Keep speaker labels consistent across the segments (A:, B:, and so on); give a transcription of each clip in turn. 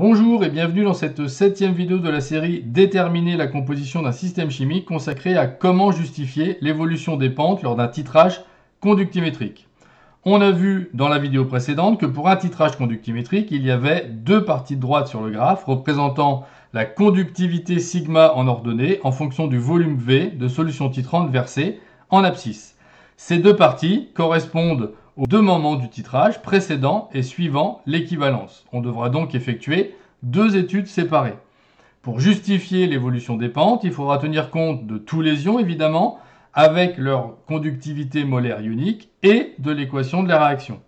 A: Bonjour et bienvenue dans cette 7e vidéo de la série Déterminer la composition d'un système chimique consacrée à comment justifier l'évolution des pentes lors d'un titrage conductimétrique. On a vu dans la vidéo précédente que pour un titrage conductimétrique, il y avait deux parties de droite sur le graphe représentant la conductivité sigma en ordonnée en fonction du volume V de solution titrante versée en abscisse. Ces deux parties correspondent aux deux moments du titrage précédent et suivant l'équivalence. On devra donc effectuer deux études séparées. Pour justifier l'évolution des pentes, il faudra tenir compte de tous les ions évidemment, avec leur conductivité molaire ionique et de l'équation de la réaction.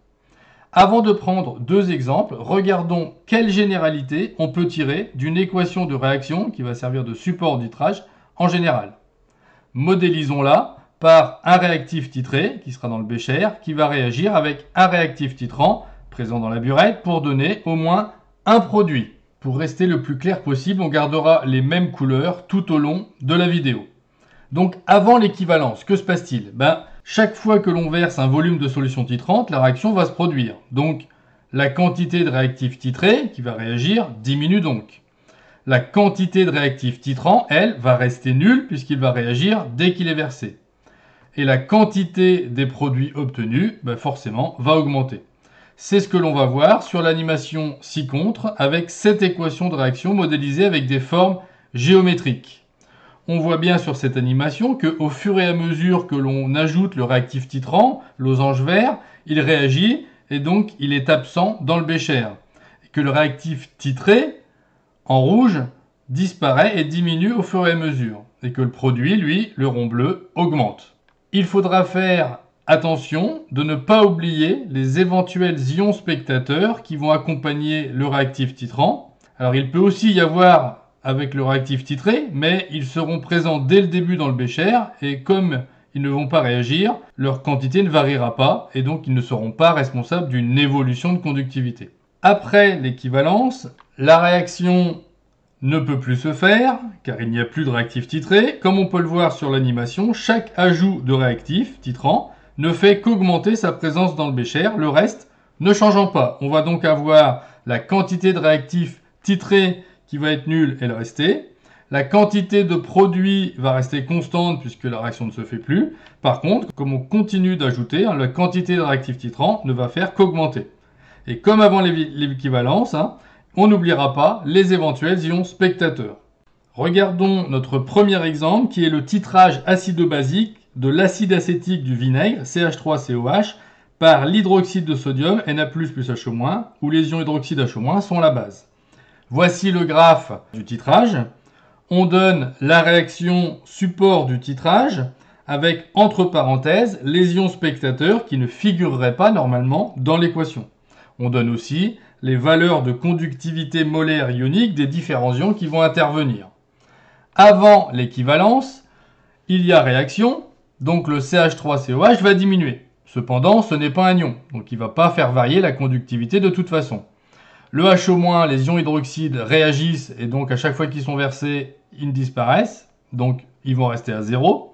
A: Avant de prendre deux exemples, regardons quelle généralité on peut tirer d'une équation de réaction qui va servir de support au titrage en général. Modélisons-la par un réactif titré, qui sera dans le bécher, qui va réagir avec un réactif titrant, présent dans la burette, pour donner au moins un produit. Pour rester le plus clair possible, on gardera les mêmes couleurs tout au long de la vidéo. Donc avant l'équivalence, que se passe-t-il? Chaque fois que l'on verse un volume de solution titrante, la réaction va se produire. Donc la quantité de réactif titré, qui va réagir, diminue donc. La quantité de réactif titrant, elle, va rester nulle puisqu'il va réagir dès qu'il est versé. Et la quantité des produits obtenus, forcément, va augmenter. C'est ce que l'on va voir sur l'animation ci-contre avec cette équation de réaction modélisée avec des formes géométriques. On voit bien sur cette animation qu'au fur et à mesure que l'on ajoute le réactif titrant, losange vert, il réagit et donc il est absent dans le bécher. Et que le réactif titré, en rouge, disparaît et diminue au fur et à mesure. Et que le produit, lui, le rond bleu, augmente. Il faudra faire attention de ne pas oublier les éventuels ions spectateurs qui vont accompagner le réactif titrant. Alors il peut aussi y avoir avec le réactif titré, mais ils seront présents dès le début dans le bécher et comme ils ne vont pas réagir, leur quantité ne variera pas et donc ils ne seront pas responsables d'une évolution de conductivité. Après l'équivalence, la réaction ne peut plus se faire, car il n'y a plus de réactif titré. Comme on peut le voir sur l'animation, chaque ajout de réactif titrant ne fait qu'augmenter sa présence dans le bécher, le reste ne changeant pas. On va donc avoir la quantité de réactif titré qui va être nulle et le rester. La quantité de produit va rester constante puisque la réaction ne se fait plus. Par contre, comme on continue d'ajouter, la quantité de réactif titrant ne va faire qu'augmenter. Et comme avant l'équivalence, on n'oubliera pas les éventuels ions spectateurs. Regardons notre premier exemple qui est le titrage acido-basique de l'acide acétique du vinaigre, CH3COH, par l'hydroxyde de sodium, Na+, plus HO-, où les ions hydroxyde HO- sont la base. Voici le graphe du titrage. On donne la réaction support du titrage avec entre parenthèses les ions spectateurs qui ne figureraient pas normalement dans l'équation. On donne aussi les valeurs de conductivité molaire ionique des différents ions qui vont intervenir. Avant l'équivalence, il y a réaction, donc le CH3COH va diminuer. Cependant, ce n'est pas un ion, donc il ne va pas faire varier la conductivité de toute façon. Le HO-, les ions hydroxydes réagissent et donc à chaque fois qu'ils sont versés, ils disparaissent, donc ils vont rester à 0.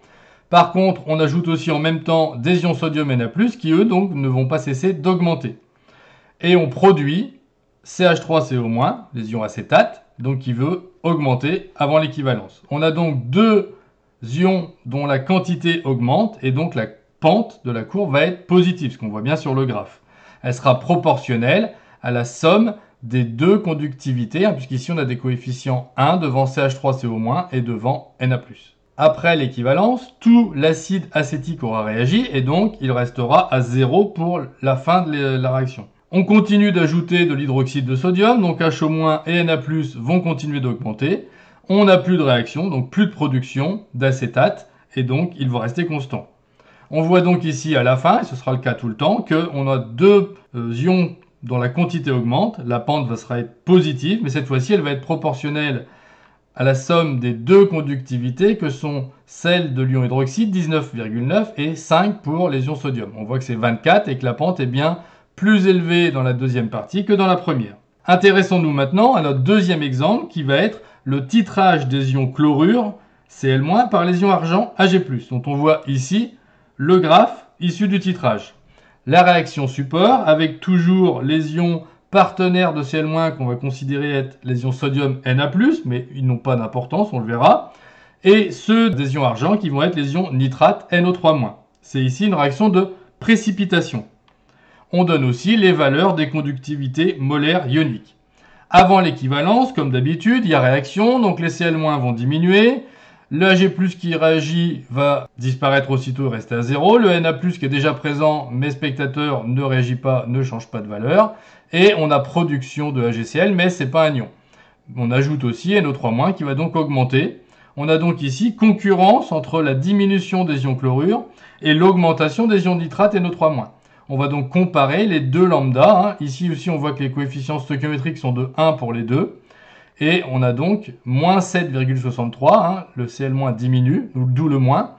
A: Par contre, on ajoute aussi en même temps des ions sodium Na+, qui eux donc ne vont pas cesser d'augmenter. Et on produit CH3CO-, les ions acétate, donc qui veut augmenter avant l'équivalence. On a donc deux ions dont la quantité augmente et donc la pente de la courbe va être positive, ce qu'on voit bien sur le graphe. Elle sera proportionnelle à la somme des deux conductivités, puisqu'ici on a des coefficients 1 devant CH3CO- et devant Na+. Après l'équivalence, tout l'acide acétique aura réagi et donc il restera à 0 pour la fin de la réaction. On continue d'ajouter de l'hydroxyde de sodium, donc HO- et Na+, vont continuer d'augmenter. On n'a plus de réaction, donc plus de production d'acétate, et donc il va rester constant. On voit donc ici à la fin, et ce sera le cas tout le temps, qu'on a deux ions dont la quantité augmente. La pente va être positive, mais cette fois-ci elle va être proportionnelle à la somme des deux conductivités que sont celles de l'ion hydroxyde, 19,9, et 5 pour les ions sodium. On voit que c'est 24 et que la pente est bien plus élevé dans la deuxième partie que dans la première. Intéressons-nous maintenant à notre deuxième exemple qui va être le titrage des ions chlorure Cl- par les ions argent Ag+, dont on voit ici le graphe issu du titrage. La réaction support avec toujours les ions partenaires de Cl- qu'on va considérer être les ions sodium Na+, mais ils n'ont pas d'importance, on le verra. Et ceux des ions argent qui vont être les ions nitrate NO3-. C'est ici une réaction de précipitation. On donne aussi les valeurs des conductivités molaires ioniques. Avant l'équivalence, comme d'habitude, il y a réaction, donc les Cl- vont diminuer. Le Ag+ qui réagit va disparaître aussitôt et rester à 0. Le Na+, qui est déjà présent, mais spectateur, ne réagit pas, ne change pas de valeur. Et on a production de AgCl, mais ce n'est pas un ion. On ajoute aussi NO3- qui va donc augmenter. On a donc ici concurrence entre la diminution des ions chlorure et l'augmentation des ions nitrate et NO3-. On va donc comparer les deux lambda. Ici aussi, on voit que les coefficients stoichiométriques sont de 1 pour les deux. Et on a donc moins 7,63, le Cl- diminue, d'où le moins,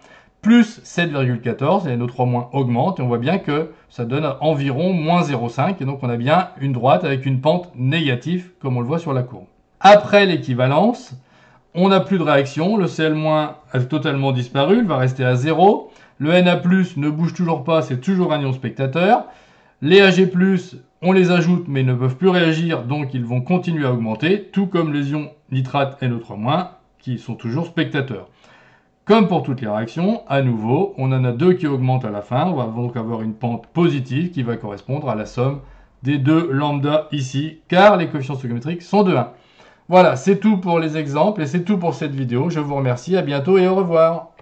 A: plus 7,14, et NO3- augmente, et on voit bien que ça donne environ moins 0,5, et donc on a bien une droite avec une pente négative, comme on le voit sur la courbe. Après l'équivalence, on n'a plus de réaction, le Cl- a totalement disparu, il va rester à 0, le Na+, ne bouge toujours pas, c'est toujours un ion spectateur, les Ag+, on les ajoute mais ils ne peuvent plus réagir, donc ils vont continuer à augmenter, tout comme les ions nitrate NO3-, qui sont toujours spectateurs. Comme pour toutes les réactions, à nouveau, on en a deux qui augmentent à la fin, on va donc avoir une pente positive qui va correspondre à la somme des deux lambda ici, car les coefficients stoichiométriques sont de 1. Voilà, c'est tout pour les exemples et c'est tout pour cette vidéo. Je vous remercie, à bientôt et au revoir.